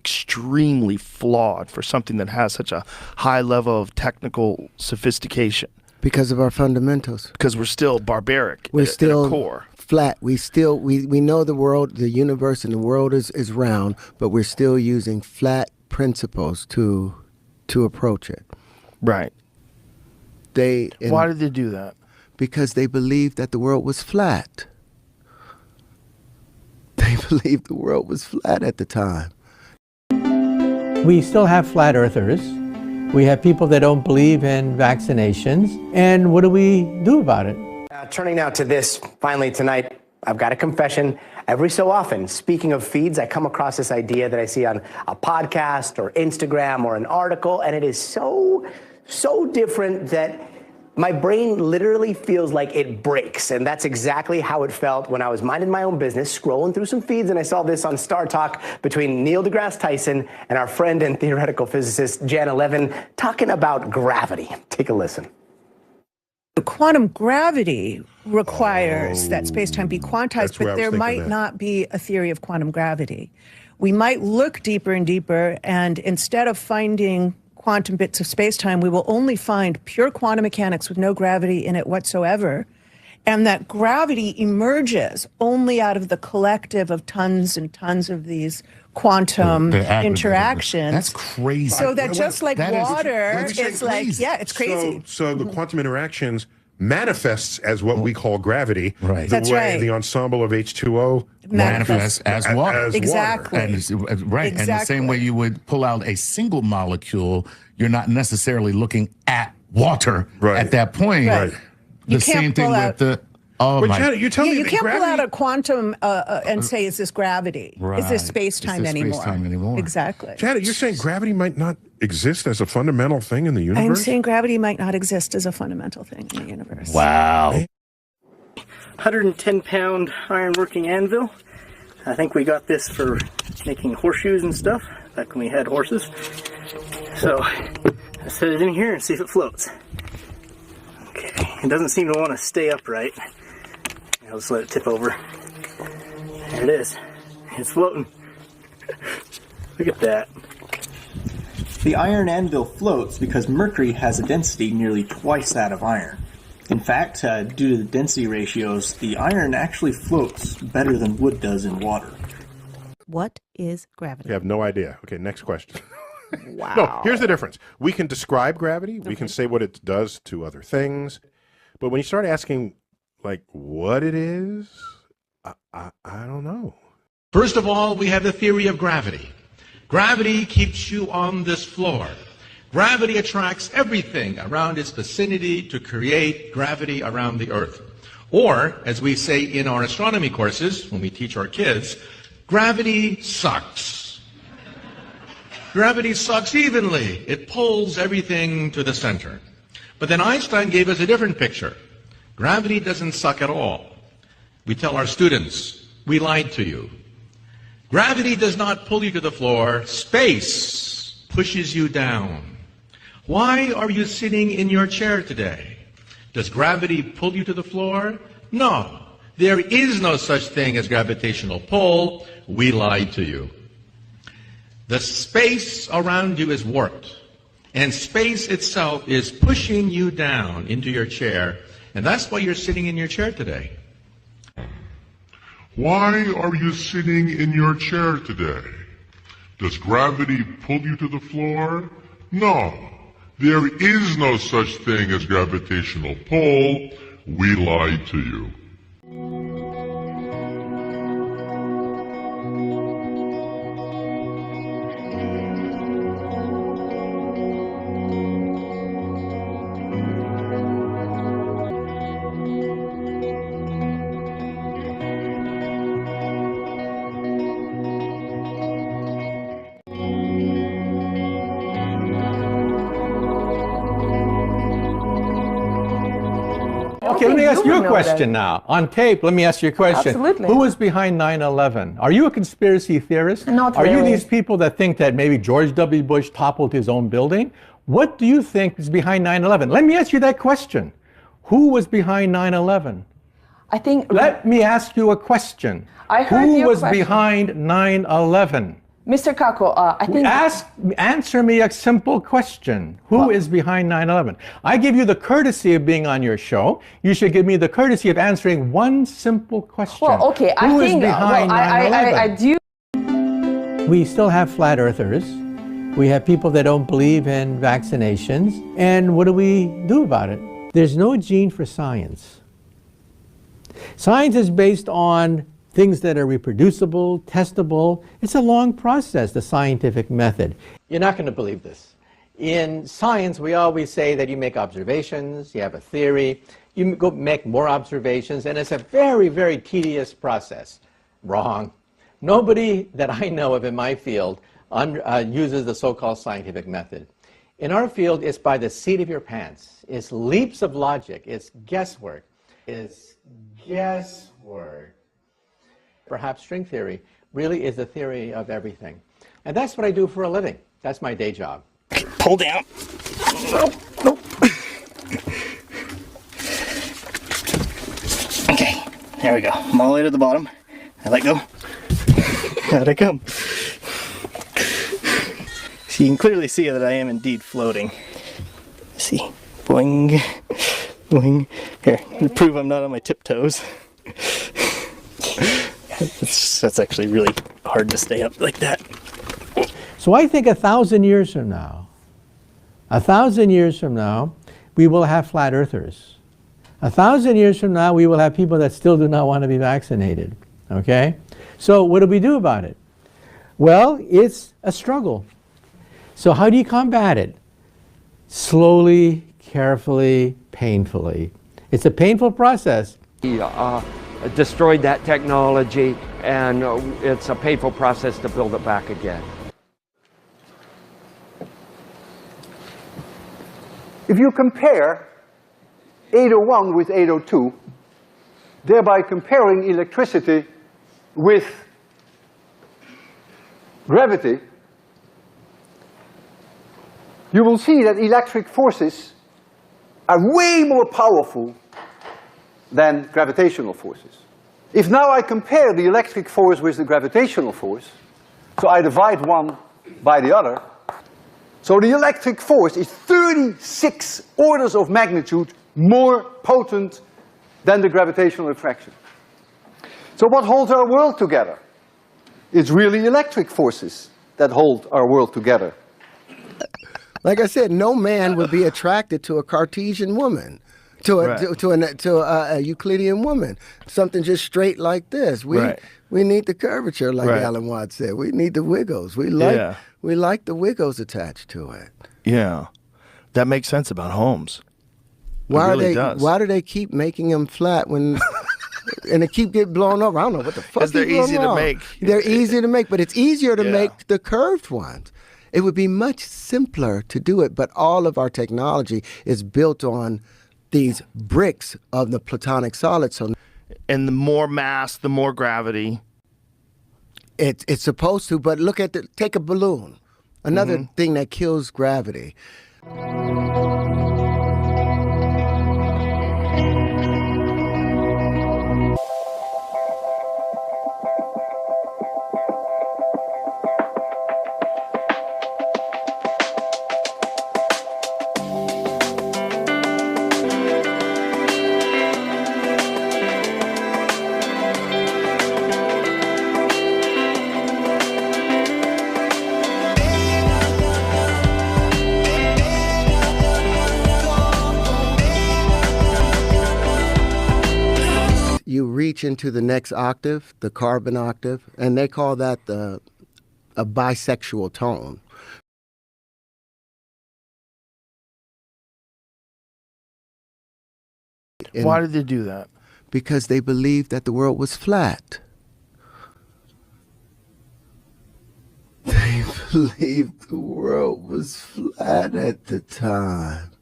extremely flawed for something that has such a high level of technical sophistication. Because of our fundamentals. Because we're still barbaric. We're still at core. Flat. We know the world, the universe and the world is round, but we're still using flat principles to approach it. Right. Why did they do that? Because they believed that the world was flat. They believed the world was flat at the time. We still have flat earthers. We have people that don't believe in vaccinations. And what do we do about it? Turning now to this, finally tonight, I've got a confession. Every so often, speaking of feeds, I come across this idea that I see on a podcast or Instagram or an article, and it is so different that my brain literally feels like it breaks. And that's exactly how it felt when I was minding my own business, scrolling through some feeds, and I saw this on Star Talk between Neil deGrasse Tyson and our friend and theoretical physicist Janna Levin talking about gravity. Take a listen. Quantum gravity requires that space-time be quantized, but there might not be a theory of quantum gravity. We might look deeper and deeper, and instead of finding quantum bits of space-time, we will only find pure quantum mechanics with no gravity in it whatsoever. And that gravity emerges only out of the collective of tons and tons of these quantum interactions. That's crazy. So that just like water, it's like, yeah, it's crazy. So the quantum interactions manifests as what we call gravity. Right. That's right. The ensemble of H2O manifests as water. Exactly. And right. And the same way you would pull out a single molecule, you're not necessarily looking at water at that point. Right. The same thing with the you tell me you can't pull out a quantum and say, is this gravity? Right. Is this space-time anymore? Exactly. Janet, you're saying gravity might not exist as a fundamental thing in the universe? I'm saying gravity might not exist as a fundamental thing in the universe. Wow. 110-pound iron-working anvil. I think we got this for making horseshoes and stuff back when we had horses. So let's set it in here and see if it floats. Okay, it doesn't seem to want to stay upright. I'll just let it tip over. There it is. It's floating. Look at that. The iron anvil floats because mercury has a density nearly twice that of iron. In fact, due to the density ratios, the iron actually floats better than wood does in water. What is gravity? I have no idea. Okay, next question. Wow. No, here's the difference. We can describe gravity. We can say what it does to other things. But when you start asking, what it is, I don't know. First of all, we have the theory of gravity. Gravity keeps you on this floor. Gravity attracts everything around its vicinity to create gravity around the Earth. Or, as we say in our astronomy courses, when we teach our kids, gravity sucks. Gravity sucks evenly. It pulls everything to the center. But then Einstein gave us a different picture. Gravity doesn't suck at all. We tell our students, we lied to you. Gravity does not pull you to the floor. Space pushes you down. Why are you sitting in your chair today? Does gravity pull you to the floor? No. There is no such thing as gravitational pull. We lied to you. The space around you is warped. And space itself is pushing you down into your chair. And that's why you're sitting in your chair today. Why are you sitting in your chair today? Does gravity pull you to the floor? No. There is no such thing as gravitational pull. We lied to you. Okay, let me ask you a question now. On tape, let me ask you a question. Absolutely. Who was behind 9/11? Are you a conspiracy theorist? Not Are you really. these people that think that maybe George W. Bush toppled his own building? What do you think is behind 9/11? Let me ask you that question. Who was behind 9/11? I think. Let me ask you a question. I heard Who your was question. behind 9/11? Mr. Kako, I think... Answer me a simple question. Who is behind 9/11? I give you the courtesy of being on your show. You should give me the courtesy of answering one simple question. Well, okay, Who is behind 9/11? I do... We still have flat earthers. We have people that don't believe in vaccinations. And what do we do about it? There's no gene for science. Science is based on things that are reproducible, testable. It's a long process, the scientific method. You're not going to believe this. In science, we always say that you make observations, you have a theory, you go make more observations, and it's a very, very tedious process. Wrong. Nobody that I know of in my field uses the so-called scientific method. In our field, it's by the seat of your pants. It's leaps of logic. It's guesswork. It's guesswork. Perhaps string theory really is the theory of everything. And that's what I do for a living. That's my day job. Pull down. Nope, nope. Okay, there we go. I'm all the way to the bottom. I let go. Out I come. So you can clearly see that I am indeed floating. Let's see. Boing, boing. Here, to prove I'm not on my tiptoes. That's actually really hard to stay up like that. So I think 1,000 years from now, 1,000 years from now, we will have flat earthers. 1,000 years from now, we will have people that still do not want to be vaccinated. Okay? So what do we do about it? Well, it's a struggle. So how do you combat it? Slowly, carefully, painfully. It's a painful process. Destroyed that technology, and it's a painful process to build it back again. If you compare 801 with 802, thereby comparing electricity with gravity, you will see that electric forces are way more powerful than gravitational forces. If now I compare the electric force with the gravitational force, so I divide one by the other, so the electric force is 36 orders of magnitude more potent than the gravitational attraction. So what holds our world together? It's really electric forces that hold our world together. Like I said, no man would be attracted to a Cartesian woman. To a Euclidean woman, something just straight like this. We need the curvature, like Alan Watts said. We need the wiggles. We like the wiggles attached to it. Yeah, that makes sense about homes. Why do they keep making them flat when? And they keep getting blown up. I don't know what the fuck. Because they're easy to make. They're easy to make, but it's easier to make the curved ones. It would be much simpler to do it, but all of our technology is built on these bricks of the platonic solid. So, and the more mass, the more gravity. It's supposed to, but look at take a balloon. Another thing that kills gravity. You reach into the next octave, the carbon octave, and they call that a bisexual tone. Why did they do that? Because they believed that the world was flat. They believed the world was flat at the time.